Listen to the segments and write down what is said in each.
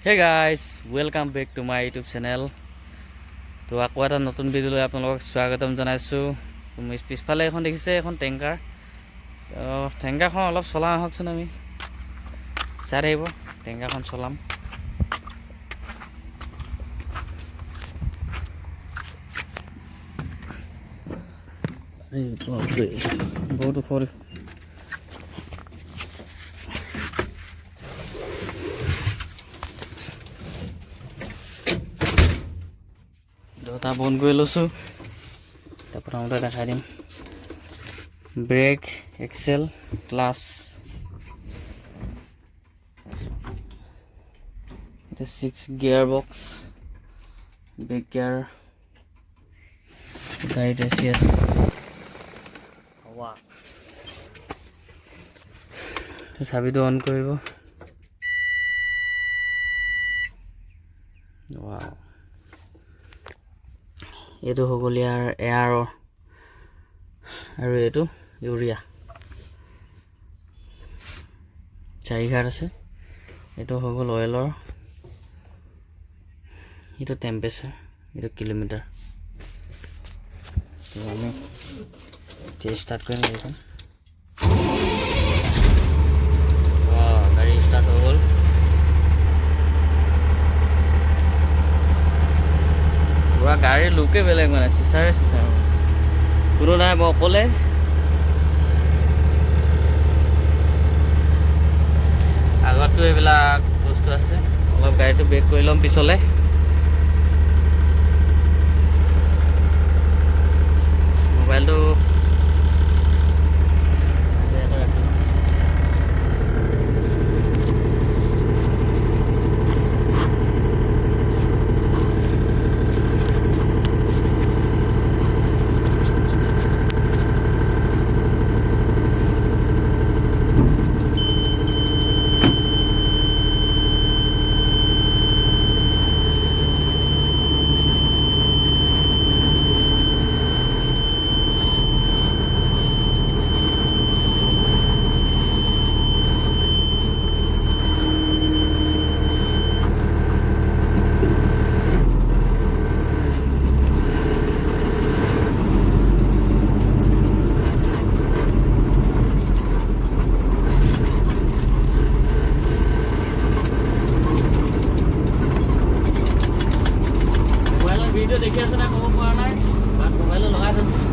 হে guys welcome back to my YouTube channel. তো আকৌ এটা নতুন ভিডিঅ'লৈ আপোনালোকক স্বাগতম জনাইছোঁ। পিছফালে এখন দেখিছে, এখন টেংকাৰ। টেংকাৰখন অলপ চলাওঁ আহকচোন, আমি চাই থাকিব। টেংকাৰখন চলাম। বহুত ওখ। দহটা বন্ধ কৰি লৈছোঁ। তাৰ প্ৰথমতে দেখাই দিম ব্ৰেক, এক্সেল, ক্লাছ। এটা 6 গিয়াৰ বক্স, বেক গিয়াৰ, গাড়ীত এচি আছে। চাবিটো অন কৰিব। এইটো হৈ গ'ল ইয়াৰ এয়াৰৰ, আৰু এইটো ইউৰিয়া। 4 ঘাট আছে। এইটো হৈ গ'ল অইলৰ, এইটো টেম্পাৰেচাৰ, এইটো কিলোমিটাৰ। তো আমি এতিয়া ষ্টাৰ্ট কৰিম গাড়ীখন। গাড়ী ষ্টাৰ্ট হৈ গ'ল। পুৰা গাড়ীৰ লুকে বেলেগ, মানে চিচাৰ কোনো নাই, মই অকলে। আগততো এইবিলাক বস্তু আছে। অলপ গাড়ীটো ব্ৰেক কৰি ল'ম পিছলে। মোবাইলটো ভিডিঅ' দেখি আছে না, ক'ব পৰা নাই, বাট মোবাইলত লগাই থৈছোঁ।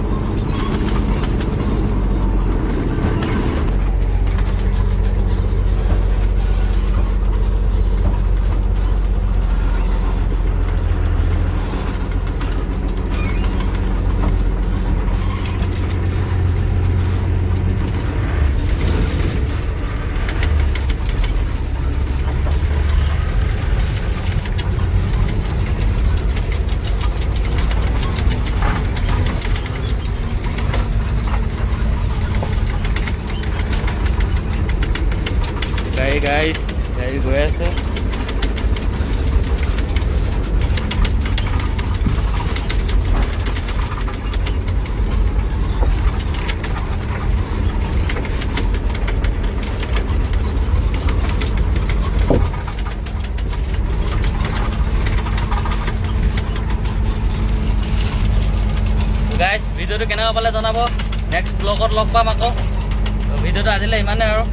গাড়ী গৈ আছে। গাইজ ভিডিঅ'টো কেনেকুৱা পালে জনাব। নেক্সট ব্লগত লগ পাম আকৌ। ভিডিঅ'টো আজিলৈ ইমানেই আৰু।